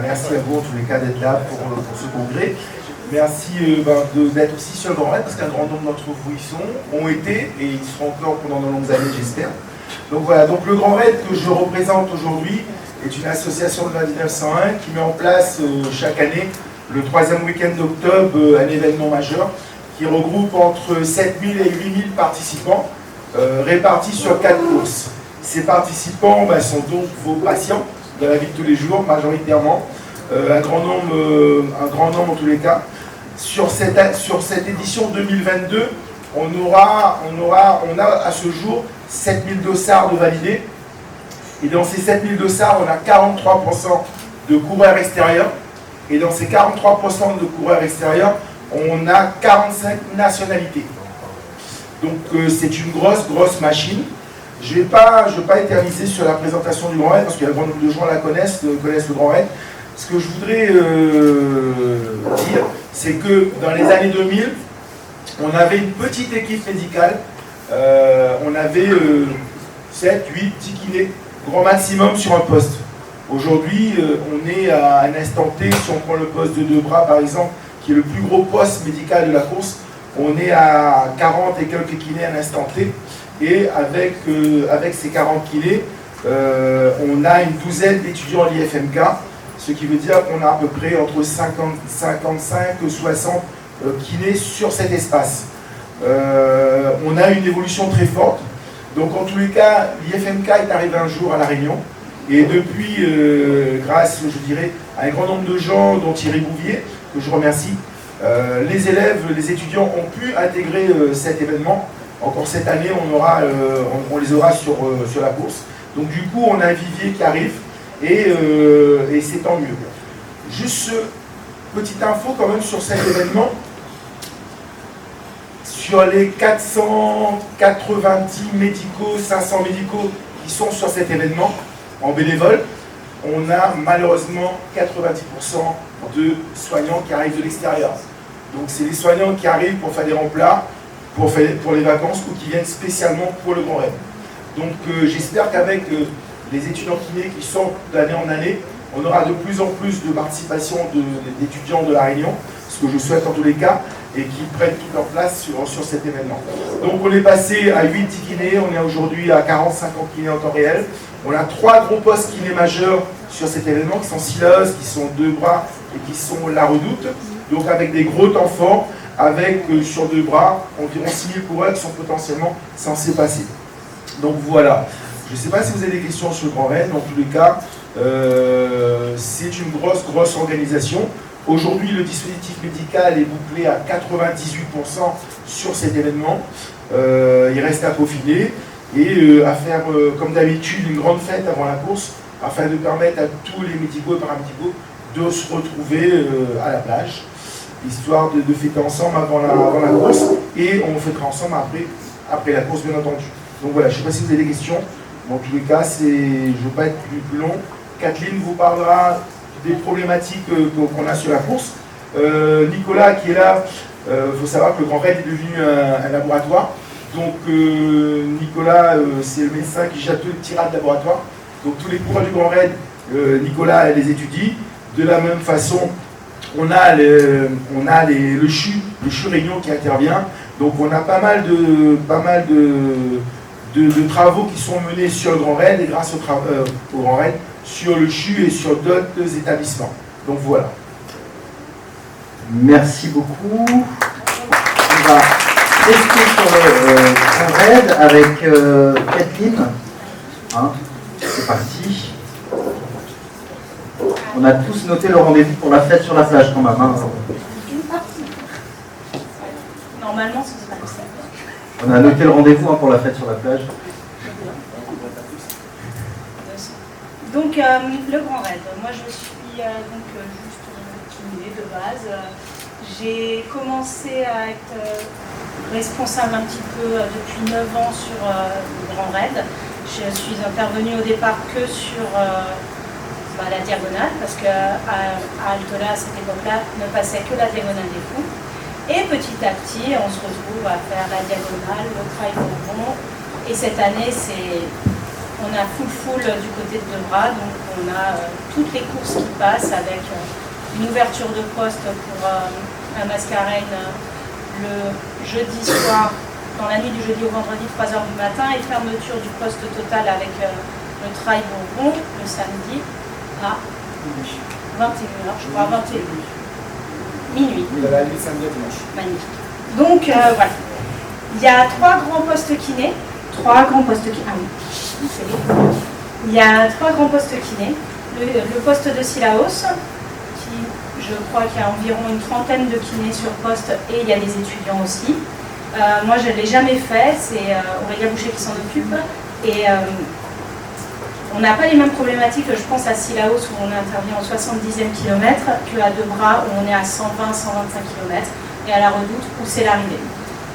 Merci à vous en tous les cas d'être là pour ce congrès. Merci d'être aussi sur le Grand Raid, parce qu'un grand nombre d'entre vous y ont été, et ils seront encore pendant de longues années, j'espère. Donc voilà, donc le Grand Raid que je représente aujourd'hui est une association de la 1901 qui met en place chaque année, le 3e week-end d'octobre, un événement majeur qui regroupe entre 7000 et 8000 participants répartis sur 4 courses. Ces participants sont donc vos patients de la vie de tous les jours, majoritairement, un grand nombre en tous les cas. Sur cette édition 2022, on a à ce jour 7000 dossards de validés. Et dans ces 7000 dossards, on a 43% de coureurs extérieurs. Et dans ces 43% de coureurs extérieurs, on a 45 nationalités. Donc c'est une grosse machine. Je ne vais pas éterniser sur la présentation du Grand Raid, parce qu'il y a un grand nombre de gens la connaissent le Grand Raid. Ce que je voudrais dire, c'est que dans les années 2000, on avait une petite équipe médicale. On avait 7, 8, 10 kinés, grand maximum sur un poste. Aujourd'hui, on est à un instant T, si on prend le poste de Debras par exemple, qui est le plus gros poste médical de la course, on est à 40 et quelques kinés à l'instant T. Et avec ces 40 kinés, on a une douzaine d'étudiants à l'IFMK, ce qui veut dire qu'on a à peu près entre 55 et 60 kinés sur cet espace. On a une évolution très forte. Donc en tous les cas, l'IFMK est arrivé un jour à La Réunion. Et depuis, grâce, je dirais, à un grand nombre de gens, dont Thierry Bouvier, que je remercie, les élèves, les étudiants ont pu intégrer cet événement. Encore cette année, on les aura sur la course. Donc du coup, on a un vivier qui arrive et c'est tant mieux. Juste petite info quand même sur cet événement. Sur les 490 médicaux, 500 médicaux qui sont sur cet événement en bénévole, on a malheureusement 90% de soignants qui arrivent de l'extérieur. Donc c'est les soignants qui arrivent pour faire des remplats, pour les vacances ou qui viennent spécialement pour le Grand Raid. Donc j'espère qu'avec les étudiants kinés qui sont d'année en année, on aura de plus en plus de participation d'étudiants de La Réunion, ce que je souhaite en tous les cas, et qui prennent toute leur place sur cet événement. Donc on est passé à 8-10 kinés, on est aujourd'hui à 40-50 kinés en temps réel. On a 3 gros postes kinés majeurs sur cet événement, qui sont Sileuse, qui sont Debras et qui sont La Redoute. Donc avec des gros temps forts, avec sur Debras environ 6000 coureurs qui sont potentiellement censés passer. Donc voilà. Je ne sais pas si vous avez des questions sur le Grand Raid, dans tous les cas, c'est une grosse organisation. Aujourd'hui, le dispositif médical est bouclé à 98% sur cet événement. Il reste à peaufiner et à faire, comme d'habitude, une grande fête avant la course, afin de permettre à tous les médicaux et paramédicaux de se retrouver à la plage, histoire de fêter ensemble avant la course, et on fêtera ensemble après la course, bien entendu. Donc voilà, je ne sais pas si vous avez des questions. Dans tous les cas, je ne veux pas être plus long. Kathleen vous parlera des problématiques qu'on a sur la course. Nicolas qui est là, il faut savoir que le Grand Raid est devenu un laboratoire. Donc Nicolas, c'est le médecin qui gère tout le tirage de laboratoire. Donc tous les coureurs du Grand Raid, Nicolas les étudie. De la même façon, on a le CHU Réunion qui intervient. Donc on a pas mal de travaux qui sont menés sur le Grand Raid et grâce au Grand Raid sur le CHU et sur d'autres établissements. Donc voilà. Merci beaucoup. On va rester sur le Grand Raid avec Kathleen. Hein, c'est parti. On a tous noté le rendez-vous pour la fête sur la plage quand même. Hein. Normalement, ce sera le 7. On a noté le rendez-vous pour la fête sur la plage. Donc, le Grand Raid. Moi, je suis juste kiné de base. J'ai commencé à être responsable un petit peu depuis 9 ans sur le Grand Raid. Je suis intervenue au départ que sur la diagonale, parce qu'à Altola, à cette époque-là, ne passait que la diagonale des Fous. Et petit à petit, on se retrouve à faire la diagonale, le trail bourbon. Et cette année, on On a full du côté de Debras, donc on a toutes les courses qui passent avec une ouverture de poste pour la Mascarène le jeudi soir, dans la nuit du jeudi au vendredi, 3h du matin, et fermeture du poste total avec le trail Bourbon le samedi à 21h, je crois, 21h. Minuit. La nuit samedi à dimanche. Magnifique. Donc voilà. Il y a 3 grands postes kinés. 3 grands postes kinés. Ah oui, c'est bien. Il y a 3 grands postes kinés. Le poste de Sillaos, qui je crois qu'il y a environ une trentaine de kinés sur poste, et il y a des étudiants aussi. Moi je ne l'ai jamais fait, c'est Aurélia Boucher qui s'en occupe. Et on n'a pas les mêmes problématiques, je pense, à Sillaos où on intervient au 70e kilomètre qu'à Debras où on est à 120-125 km, et à la Redoute où c'est l'arrivée.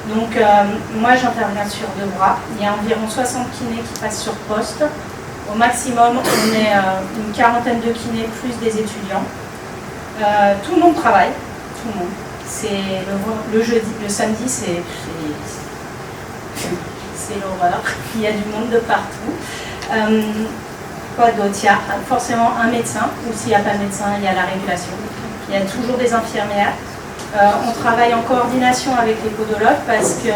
Donc moi j'interviens sur Debras, il y a environ 60 kinés qui passent sur poste. Au maximum on est une quarantaine de kinés plus des étudiants. Tout le monde travaille, tout le monde. C'est le jeudi, le samedi c'est l'horreur, il y a du monde de partout. Quoi d'autre? Il y a forcément un médecin, ou s'il n'y a pas de médecin, il y a la régulation. Il y a toujours des infirmières. On travaille en coordination avec les podologues parce qu'il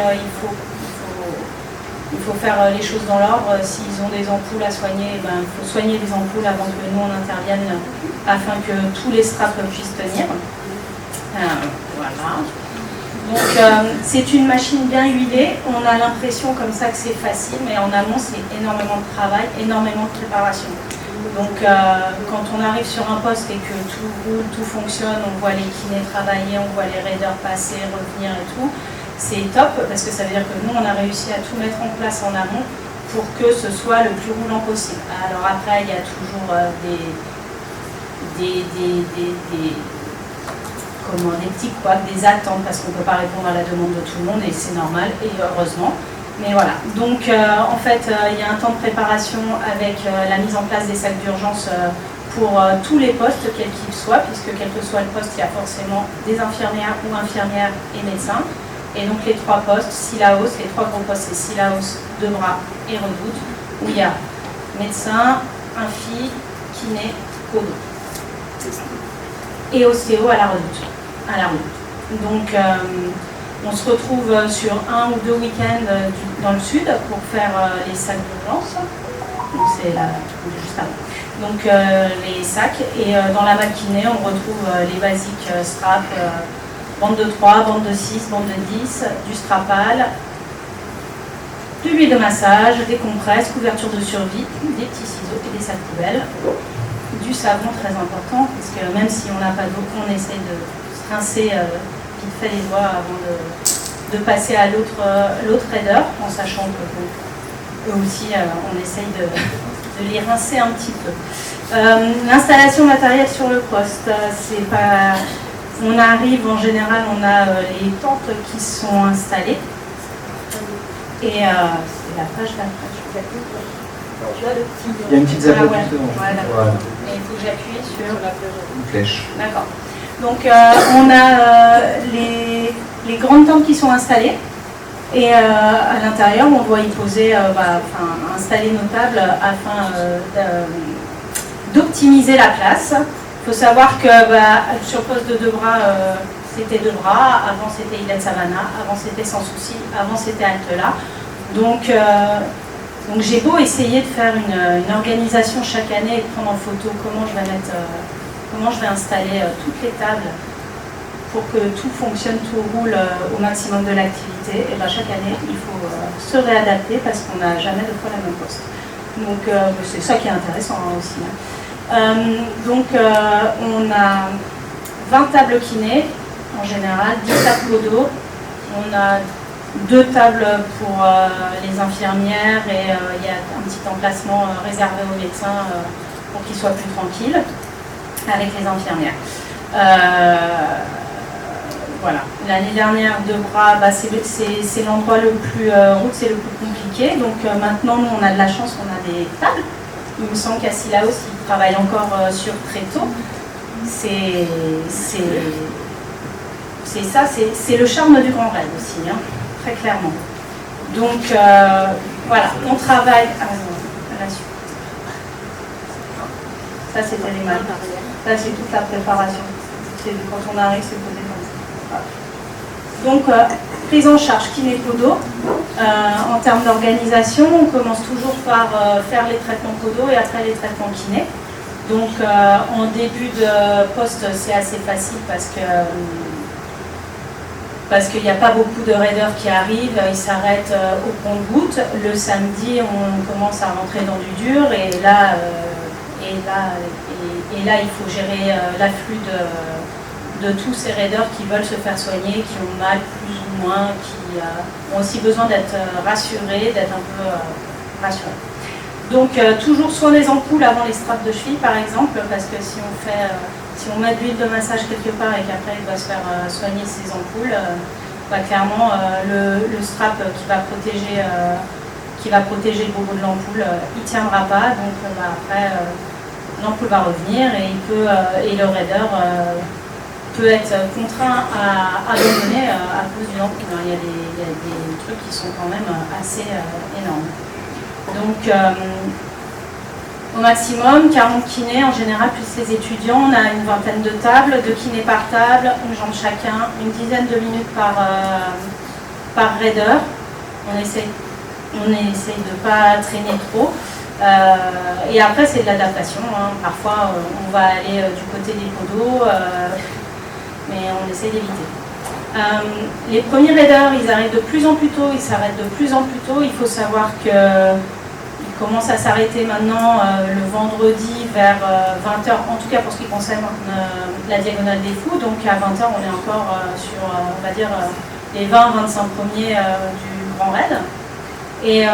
faut faire les choses dans l'ordre. S'ils ont des ampoules à soigner, ben, il faut soigner les ampoules avant que nous on intervienne afin que tous les straps puissent tenir. Voilà. Donc c'est une machine bien huilée, on a l'impression comme ça que c'est facile, mais en amont c'est énormément de travail, énormément de préparation. Donc quand on arrive sur un poste et que tout roule, tout fonctionne, on voit les kinés travailler, on voit les raiders passer, revenir et tout, c'est top parce que ça veut dire que nous on a réussi à tout mettre en place en amont pour que ce soit le plus roulant possible. Alors après il y a toujours des petits couacs, des attentes parce qu'on ne peut pas répondre à la demande de tout le monde et c'est normal et heureusement. Mais voilà, donc en fait il y a un temps de préparation avec la mise en place des sacs d'urgence pour tous les postes, quels qu'ils soient, puisque quel que soit le poste, il y a forcément des infirmières ou infirmières et médecins. Et donc les 3 postes, Sillaos, les 3 gros postes, c'est Sillaos, Debras et Redoute, où il y a médecin, infi, kiné, podo. Et ostéo à la Redoute. Donc on se retrouve sur 1 ou 2 week-ends dans le sud pour faire les sacs d'urgence. Donc c'est juste avant. Donc les sacs. Et dans la matinée, on retrouve les basiques straps, bande de 3, bande de 6, bande de 10, du strapal, de l'huile de massage, des compresses, couverture de survie, des petits ciseaux et des sacs poubelles. Du savon très important, parce que même si on n'a pas d'eau, on essaie de se rincer vite fait les doigts avant de passer à l'autre raider, en sachant que eux aussi on essaye de les rincer un petit peu. L'installation matérielle sur le poste, c'est pas. On arrive en général, on a les tentes qui sont installées. Et c'est la page d'après. Il y a une petite zappe voilà. Voilà. Et il faut que j'appuie sur Une flèche. D'accord. Donc on a les grandes tentes qui sont installées. Et à l'intérieur, on doit y poser, installer nos tables afin d'optimiser la place. Il faut savoir que sur le poste de Debras, c'était Debras, avant c'était Île de Savannah, avant c'était Sans Souci, avant c'était Altela. Donc j'ai beau essayer de faire une organisation chaque année et de prendre en photo comment je vais installer toutes les tables pour que tout fonctionne, tout roule au maximum de l'activité, et chaque année il faut se réadapter parce qu'on n'a jamais deux fois la même poste. Donc c'est ça qui est intéressant aussi. On a 20 tables kiné en général, 10 tables podo, on a 2 tables pour les infirmières et il y a un petit emplacement réservé aux médecins pour qu'ils soient plus tranquilles avec les infirmières. Voilà. L'année dernière, Debras, c'est l'endroit le plus route, c'est le plus compliqué. Donc maintenant, nous, on a de la chance, on a des tables. Il me semble qu'à Sillaos, ils travaillent encore sur Tréteau. C'est ça, c'est le charme du Grand Raid aussi, hein, très clairement. Donc voilà, on travaille à la suite. Ça, c'était les maths. Ça, c'est toute la préparation. Quand on arrive, c'est posé comme ça. Donc, prise en charge kiné-podo. En termes d'organisation, on commence toujours par faire les traitements podo et après les traitements kiné. Donc, en début de poste, c'est assez facile parce qu'il n'y a pas beaucoup de raideurs qui arrivent, ils s'arrêtent au compte-gouttes. Le samedi, on commence à rentrer dans du dur et là, il faut gérer l'afflux de tous ces raideurs qui veulent se faire soigner, qui ont mal plus ou moins, qui ont aussi besoin d'être rassurés, d'être un peu rassurés. Donc toujours soit les ampoules avant les straps de cheville par exemple, parce que si on met de l'huile de massage quelque part et qu'après il doit se faire soigner ses ampoules, clairement le strap qui va protéger le bobo de l'ampoule, il ne tiendra pas, donc après l'ampoule va revenir et le raider peut être contraint à abandonner à cause d'une ampoule. Il y a des trucs qui sont quand même assez énormes. Donc, au maximum, 40 kinés en général, plus les étudiants. On a une vingtaine de tables, 2 kinés par table, une jambe chacun, une dizaine de minutes par raider. On essaye de ne pas traîner trop. Et après, c'est de l'adaptation. Hein. Parfois, on va aller du côté des podos, mais on essaie d'éviter. Les premiers raiders, ils arrivent de plus en plus tôt, ils s'arrêtent de plus en plus tôt. Il faut savoir qu'ils commencent à s'arrêter maintenant le vendredi vers 20h, en tout cas pour ce qui concerne la Diagonale des Fous. Donc à 20h, on est encore sur, on va dire, les 20-25 premiers du Grand Raid. Et eux,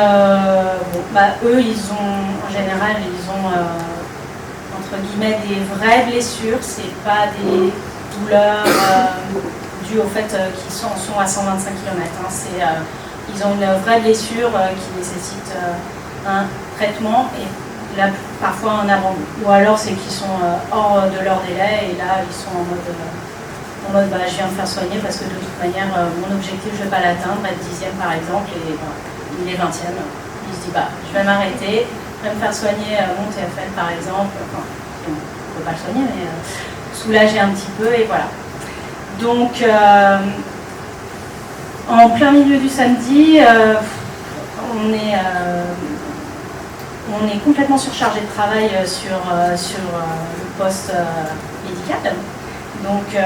en général, ils ont entre guillemets des vraies blessures, c'est pas des douleurs dues au fait qu'ils sont à 125 km. Hein. Ils ont une vraie blessure qui nécessite un traitement et là, parfois un abandon. Ou alors c'est qu'ils sont hors de leur délai et là ils sont en mode je viens me faire soigner parce que de toute manière mon objectif je ne vais pas l'atteindre, être 10e par exemple et il est 20e. Il se dit je vais m'arrêter, je vais me faire soigner mon TFL par exemple. Enfin, on ne peut pas le soigner mais soulager un petit peu et voilà. Donc en plein milieu du samedi, on est complètement surchargé de travail sur le poste médical. Donc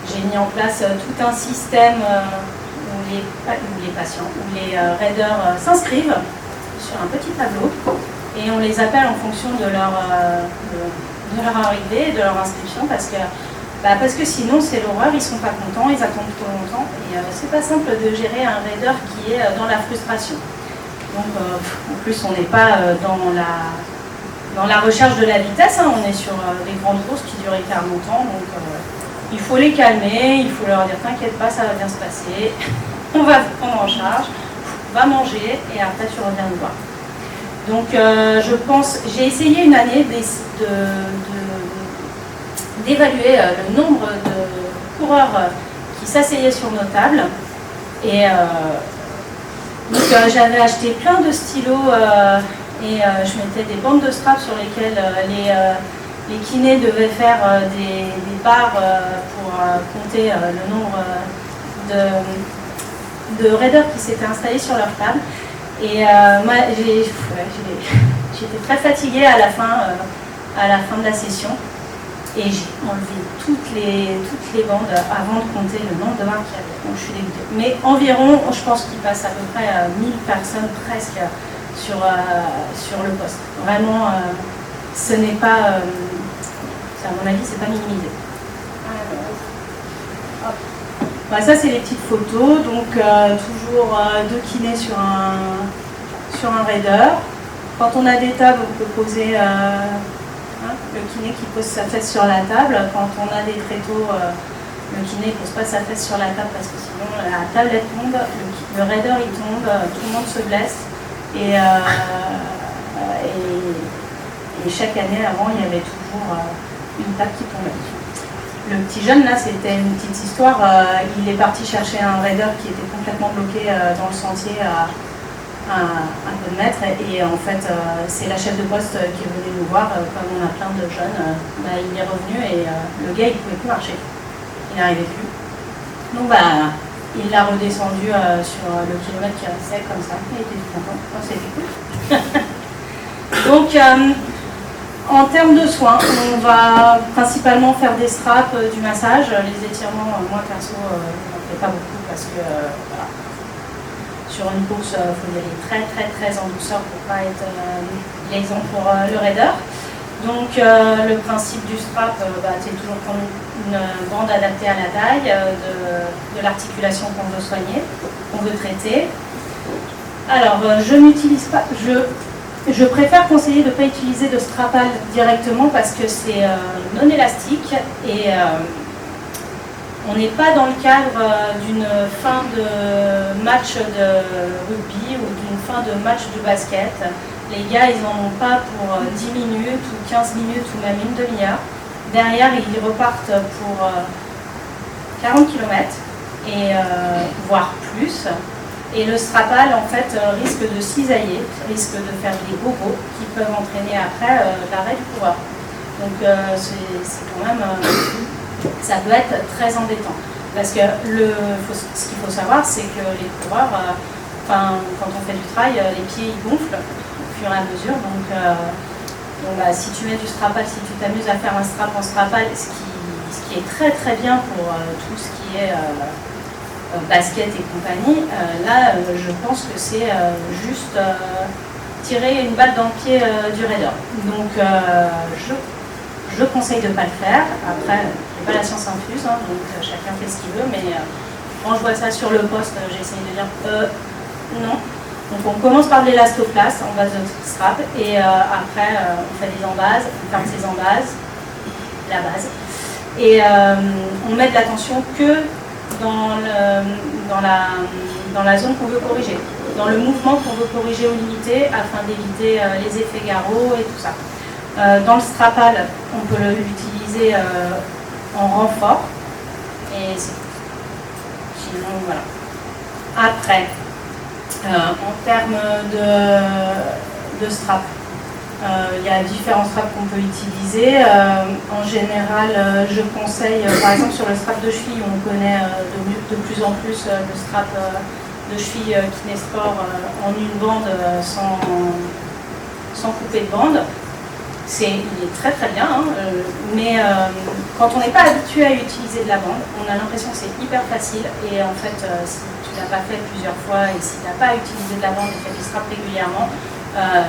j'ai mis en place tout un système où les patients, où les raiders s'inscrivent sur un petit tableau et on les appelle en fonction de leur arrivée et de leur inscription parce que sinon c'est l'horreur, ils ne sont pas contents, ils attendent trop longtemps et c'est pas simple de gérer un raider qui est dans la frustration. Donc en plus on n'est pas dans la recherche de la vitesse, hein, on est sur des grandes courses qui durent hyper longtemps, donc il faut les calmer, il faut leur dire t'inquiète pas, ça va bien se passer, on va vous prendre en charge, va manger et après tu reviens nous voir. Donc je pense, j'ai essayé une année d'évaluer le nombre de coureurs qui s'asseyaient sur nos tables et donc j'avais acheté plein de stylos et je mettais des bandes de straps sur lesquelles les kinés devaient faire des barres pour compter le nombre de raiders qui s'étaient installés sur leur table. Et j'étais très fatiguée à la fin de la session. Et j'ai enlevé toutes les bandes avant de compter le nombre de barres qu'il y avait. Donc je suis dégoûtée. Mais environ, je pense qu'il passe à peu près 1000 personnes presque sur le poste. Vraiment, ce n'est pas, à mon avis, c'est pas minimisé. Ça c'est les petites photos, donc toujours 2 kinés sur un raider. Quand on a des tables, on peut poser le kiné qui pose sa fesse sur la table. Quand on a des tréteaux, le kiné ne pose pas sa fesse sur la table parce que sinon la table elle tombe, le raider il tombe, tout le monde se blesse. Et chaque année avant, il y avait toujours une table qui tombait. Le petit jeune là, c'était une petite histoire. Il est parti chercher un raider qui était complètement bloqué dans le sentier un peu de maître. Et en fait, c'est la chef de poste qui est venue nous voir. Comme on a plein de jeunes, il est revenu et le gars, il ne pouvait plus marcher. Il n'arrivait plus. Donc, il l'a redescendu sur le kilomètre qui restait comme ça. Il était tout content. C'était cool. Donc, en termes de soins, on va principalement faire des straps, du massage, les étirements. Moi, perso, je n'en fais pas beaucoup parce que voilà. Sur une course, il faut y aller très en douceur pour ne pas être liaison pour le raider. Donc le principe du strap, c'est toujours prendre une bande adaptée à la taille, de l'articulation qu'on veut soigner, qu'on veut traiter. Alors je n'utilise pas, je préfère conseiller de ne pas utiliser de strapal directement parce que c'est non élastique et on n'est pas dans le cadre d'une fin de match de rugby ou d'une fin de match de basket. Les gars, ils n'en ont pas pour 10 minutes ou 15 minutes ou même une demi-heure. Derrière, ils repartent pour 40 km, et, voire plus. Et le strapal, en fait, risque de cisailler, risque de faire des bobos qui peuvent entraîner après l'arrêt du coureur. Donc, c'est quand même... ça peut être très embêtant. Parce que ce qu'il faut savoir, c'est que les coureurs, quand on fait du trail, les pieds ils gonflent au fur et à mesure. Donc si tu mets du strapal, si tu t'amuses à faire un strap en strapal, ce qui est très bien pour tout ce qui est basket et compagnie, là je pense que c'est juste tirer une balle dans le pied du raider. Donc je conseille de ne pas le faire. Après, je n'ai pas la science infuse, donc chacun fait ce qu'il veut, mais quand je vois ça sur le poste, j'essaye de dire non. Donc on commence par de l'élastoplast en base de strap, et après on fait des embases, on ferme ses embases, la base, et on met de la tension que dans la zone qu'on veut corriger, dans le mouvement qu'on veut corriger ou limiter, afin d'éviter les effets garrots et tout ça. Dans le strapal, on peut l'utiliser en renfort, et c'est tout. Sinon, voilà. Après, en termes de strap, il y a différents straps qu'on peut utiliser. En général, je conseille, par exemple sur le strap de cheville, on connaît de plus en plus le strap de cheville Kinesport en une bande sans couper de bande. Il est très bien, mais quand on n'est pas habitué à utiliser de la bande, on a l'impression que c'est hyper facile, et en fait si tu ne l'as pas fait plusieurs fois et si tu n'as pas utilisé de la bande et fait du strap régulièrement,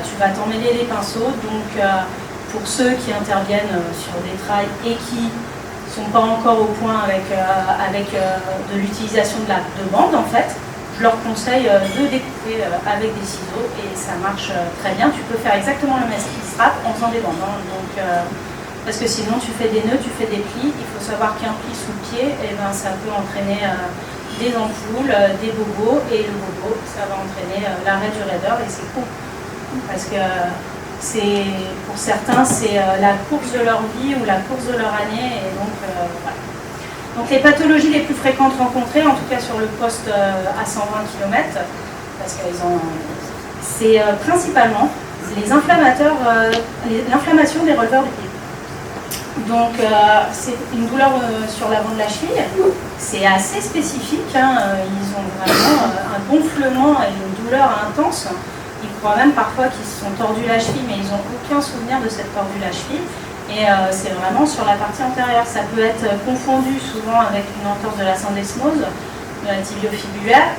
tu vas t'emmêler les pinceaux. Donc pour ceux qui interviennent sur des trails et qui ne sont pas encore au point avec de l'utilisation de bande, en fait, je leur conseille de découper avec des ciseaux, et ça marche très bien. Tu peux faire exactement le même strap en faisant des bandes. Donc, parce que sinon tu fais des nœuds, tu fais des plis. Il faut savoir qu'un pli sous le pied, ça peut entraîner des ampoules, des bobos, et le bobo, ça va entraîner l'arrêt du raider, et c'est cool. Parce que pour certains, c'est la course de leur vie ou la course de leur année, et donc voilà. Donc les pathologies les plus fréquentes rencontrées, en tout cas sur le poste à 120 km, parce que c'est principalement l'inflammation des releveurs du pied. Donc c'est une douleur sur l'avant de la cheville, c'est assez spécifique, ils ont vraiment un gonflement et une douleur intense. Ils croient même parfois qu'ils se sont tordus la cheville, mais ils n'ont aucun souvenir de s'être tordu la cheville. Et c'est vraiment sur la partie antérieure. Ça peut être confondu souvent avec une entorse de la syndesmose, de la tibiofibulaire.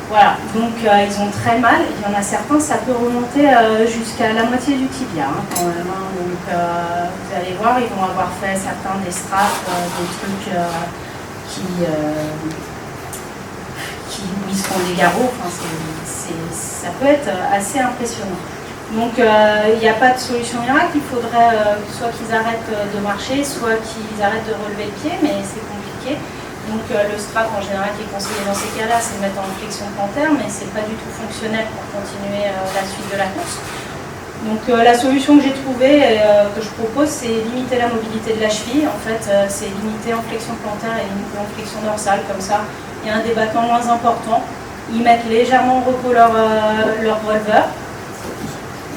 Voilà, donc ils ont très mal. Il y en a certains, ça peut remonter jusqu'à la moitié du tibia quand même. Donc vous allez voir, ils vont avoir fait certains des straps, des trucs où ils se font des garrots. Enfin, ça peut être assez impressionnant. Donc il n'y a pas de solution miracle, il faudrait soit qu'ils arrêtent de marcher, soit qu'ils arrêtent de relever le pied, mais c'est compliqué. Donc le strap en général qui est conseillé dans ces cas-là, c'est de mettre en flexion plantaire, mais c'est pas du tout fonctionnel pour continuer la suite de la course. Donc la solution que j'ai trouvée, que je propose, c'est limiter la mobilité de la cheville. En fait, c'est limiter en flexion plantaire et limiter en flexion dorsale, comme ça. et un débattement moins important. Ils mettent légèrement au repos leur releveur.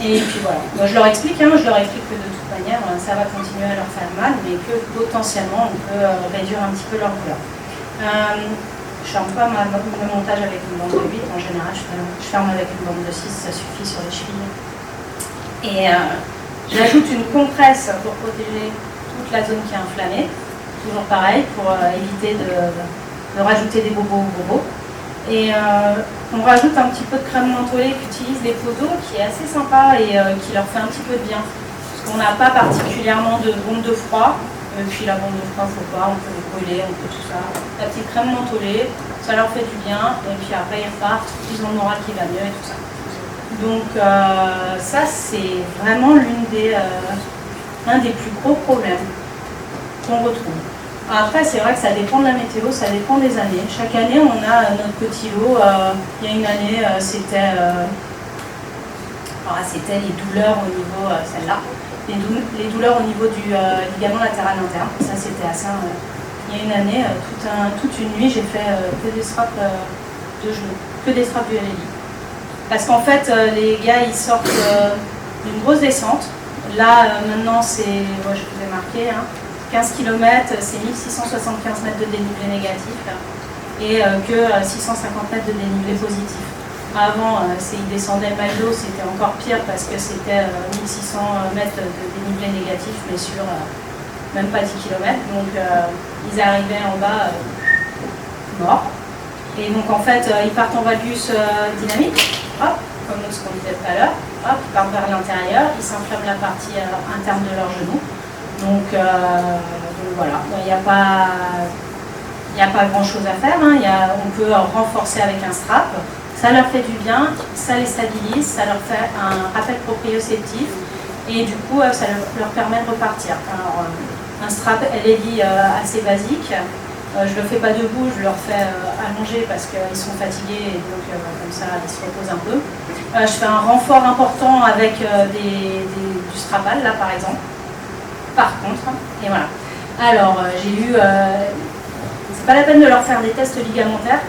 Et puis voilà, moi, je leur explique que de toute manière ça va continuer à leur faire mal, mais que potentiellement on peut réduire un petit peu leur douleur. Je ferme pas le montage avec une bande de 8, en général je ferme avec une bande de 6, ça suffit sur les chevilles. Et j'ajoute une compresse pour protéger toute la zone qui est inflammée, toujours pareil, pour éviter de rajouter des bobos ou bobos. Et on rajoute un petit peu de crème mentholée qu'utilisent les podos, qui est assez sympa et qui leur fait un petit peu de bien. Parce qu'on n'a pas particulièrement de bombe de froid, et puis la bombe de froid, il ne faut pas, on peut les brûler, on peut tout ça. La petite crème mentholée, ça leur fait du bien, et puis après ils repartent, ils ont le moral qui va mieux et tout ça. Donc ça c'est vraiment l'un des plus gros problèmes qu'on retrouve. Après, c'est vrai que ça dépend de la météo, ça dépend des années. Chaque année, on a notre petit lot. Il y a une année, c'était les douleurs au niveau, celle-là, les douleurs au niveau du ligament latéral interne. Ça, c'était assez. Il y a une année, toute une nuit, j'ai fait que des straps de genoux, que des straps du LLI. Parce qu'en fait, les gars, ils sortent d'une grosse descente. Là, maintenant, c'est, moi, je vous ai marqué, 15 km, c'est 1675 mètres de dénivelé négatif et que 650 mètres de dénivelé positif. Avant, ils descendaient mal d'eau, c'était encore pire parce que c'était 1600 mètres de dénivelé négatif, mais sur même pas 10 km. Donc, ils arrivaient en bas morts. Et donc, en fait, ils partent en valgus dynamique, hop, comme ce qu'on disait tout à l'heure, hop, ils partent vers l'intérieur, ils s'inflamment la partie interne de leur genou. Donc voilà, il n'y a pas grand chose à faire, on peut renforcer avec un strap, ça leur fait du bien, ça les stabilise, ça leur fait un rappel proprioceptif et du coup ça leur permet de repartir. Alors un strap LLI assez basique, je ne le fais pas debout, je leur fais allonger parce qu'ils sont fatigués et donc comme ça ils se reposent un peu. Je fais un renfort important avec du strapal là par exemple. Par contre, et voilà. Alors, j'ai eu, c'est pas la peine de leur faire des tests ligamentaires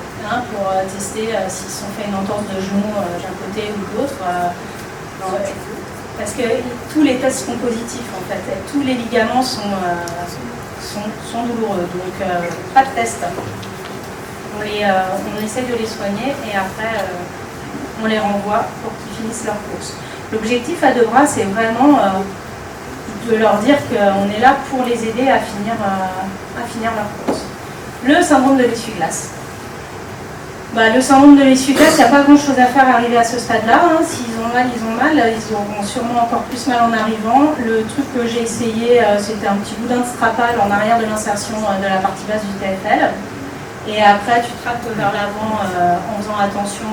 pour tester s'ils sont fait une entorse de genou d'un côté ou de l'autre. Parce que tous les tests sont positifs en fait. Tous les ligaments sont douloureux. Donc, pas de test. On essaie de les soigner et après, on les renvoie pour qu'ils finissent leur course. L'objectif à deux bras, c'est vraiment de leur dire qu'on est là pour les aider à finir leur course. Le syndrome de l'essuie-glace. Le syndrome de l'essuie-glace, il n'y a pas grand-chose à faire arriver à ce stade-là. S'ils ont mal, ils ont mal. Ils auront sûrement encore plus mal en arrivant. Le truc que j'ai essayé, c'était un petit boudin de strapal en arrière de l'insertion de la partie basse du TFL. Et après, tu trapes vers l'avant en faisant attention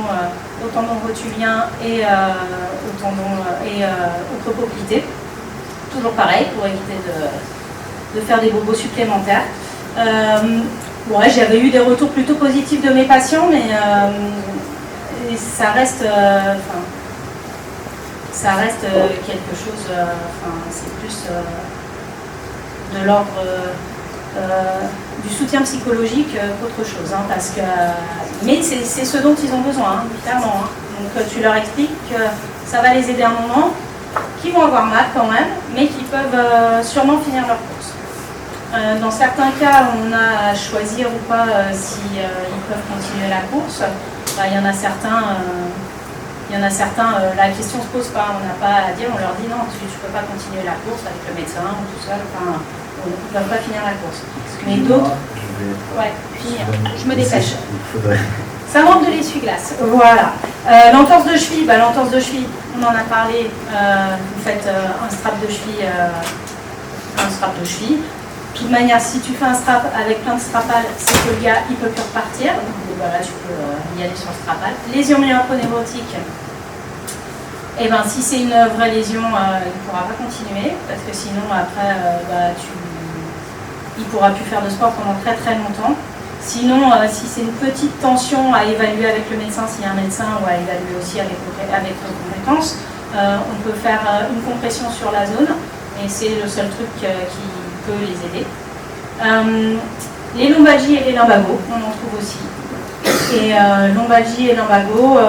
au tendon rotulien et au creux poplité. Toujours pareil, pour éviter de faire des bobos supplémentaires. J'avais eu des retours plutôt positifs de mes patients, mais ça reste quelque chose, c'est plus de l'ordre du soutien psychologique qu'autre chose, mais c'est ce dont ils ont besoin, clairement. Donc tu leur expliques que ça va les aider un moment, qui vont avoir mal quand même, mais qui peuvent sûrement finir leur course. Dans certains cas, on a à choisir ou pas si ils peuvent continuer la course. Il y en a certains, la question ne se pose pas, on n'a pas à dire, on leur dit non, tu ne peux pas continuer la course avec le médecin ou tout seul, ils ne peuvent pas finir la course. Mais d'autres, je me dépêche. Ça manque de l'essuie-glace. Voilà. L'entorse de cheville, on en a parlé. Vous faites un strap de cheville. De toute manière, si tu fais un strap avec plein de strapal, c'est que le gars, il peut plus repartir. Donc voilà, tu peux y aller sur le strapal. Lésion myopnévrotique. Si c'est une vraie lésion, il ne pourra pas continuer. Parce que sinon, après, il ne pourra plus faire de sport pendant très très longtemps. Sinon, si c'est une petite tension à évaluer avec le médecin, s'il y a un médecin, ou à évaluer aussi avec nos compétences, on peut faire une compression sur la zone, et c'est le seul truc qui peut les aider. Les lombalgies et les lumbagos, on en trouve aussi. Et lombalgie et lumbago,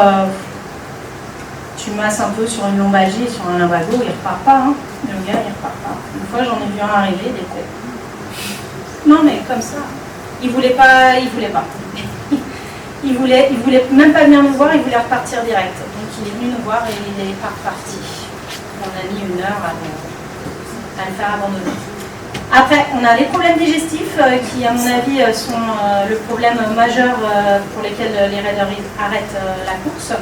tu masses un peu sur une lombalgie et sur un lumbago, il repart pas. Hein. Le gars, il repart pas. Une fois, j'en ai vu un arriver, il était... Non, mais comme ça. Il voulait pas. il voulait même pas venir nous voir, il voulait repartir direct. Donc il est venu nous voir et il est pas reparti. On a mis 1 heure à le faire abandonner. Après, on a les problèmes digestifs qui, à mon avis, sont le problème majeur pour lesquels les raiders arrêtent la course.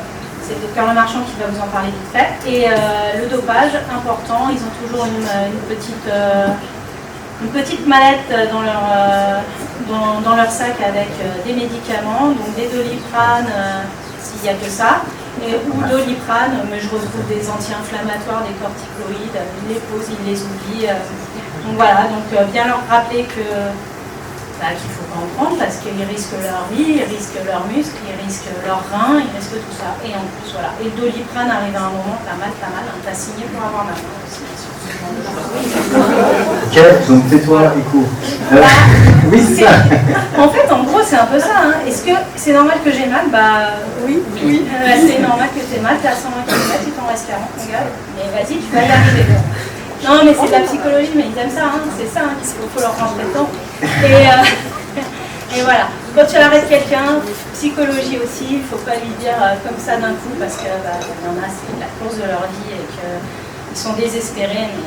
C'est le docteur Lemarchand qui va vous en parler vite fait. Et le dopage, important, ils ont toujours une petite mallette dans leur sac avec des médicaments, donc des Doliprane, s'il n'y a que ça, ou Doliprane, mais je retrouve des anti-inflammatoires, des corticoïdes, ils les posent, ils les oublient. Donc voilà, donc bien leur rappeler qu'il ne faut pas en prendre parce qu'ils risquent leur vie, ils risquent leurs muscles, ils risquent leurs reins, ils risquent tout ça. Et en plus, voilà. Et le Doliprane arrive à un moment, t'as mal, hein, t'as signé pour avoir mal. Ok, donc tais-toi et cours. Oui, c'est ça. En fait, en gros, c'est un peu ça. Hein. Est-ce que c'est normal que j'ai mal? Bah oui. C'est normal que t'aies mal, t'es à 120 km, il t'en reste 40, mon gars. Mais vas-y, tu vas y arriver. Non, mais c'est de la psychologie, mais ils aiment ça, hein. C'est ça, hein, qu'il faut leur rentrer dedans. Et voilà. Quand tu arrêtes quelqu'un, psychologie aussi, il ne faut pas lui dire comme ça d'un coup, parce qu'il y en a, c'est la course de leur vie et qu'ils sont désespérés. Mais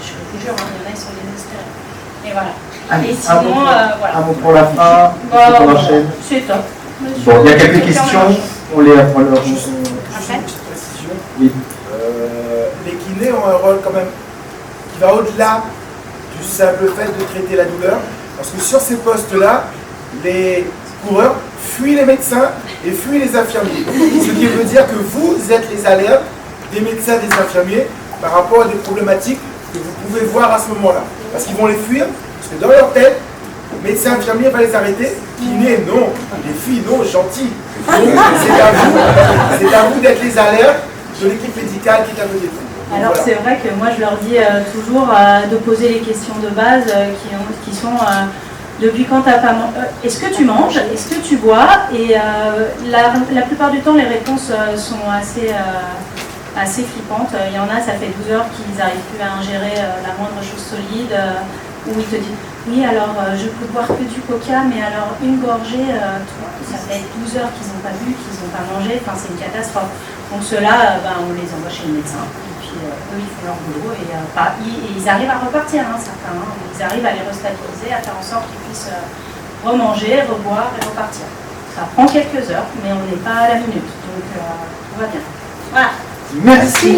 je vous jure, hein, il y en a, ils sont désespérés. Et voilà. Allez, et sinon, voilà. Un mot pour la fin, pour la chaîne. C'est top. Bon, il y a quelques questions. On les apprend leur. Juste une petite précision. Oui. Les kinés ont un rôle quand même qui va au-delà du simple fait de traiter la douleur, parce que sur ces postes-là, les coureurs fuient les médecins et fuient les infirmiers. Ce qui veut dire que vous êtes les alertes des médecins et des infirmiers par rapport à des problématiques que vous pouvez voir à ce moment-là. Parce qu'ils vont les fuir, parce que dans leur tête, médecin infirmier va les arrêter, kiné non, les filles non, gentil. Donc c'est à vous d'être les alertes de l'équipe médicale qui est à côté de vous. Alors voilà. c'est vrai que moi je leur dis toujours de poser les questions de base qui sont depuis quand t'as pas mangé, est-ce que tu manges, est-ce que tu bois, et la plupart du temps les réponses sont assez flippantes. Il y en a, ça fait 12 heures qu'ils n'arrivent plus à ingérer la moindre chose solide, où ils te disent oui alors je peux boire que du coca, mais alors une gorgée, ça fait 12 heures qu'ils n'ont pas bu, qu'ils n'ont pas mangé, enfin c'est une catastrophe. Donc ceux-là, on les envoie chez le médecin, et puis eux ils font leur boulot, et ils arrivent à repartir, hein, certains, hein. Ils arrivent à les restabiliser, à faire en sorte qu'ils puissent remanger, reboire et repartir. Ça prend quelques heures, mais on n'est pas à la minute, donc tout va bien. Voilà. Merci.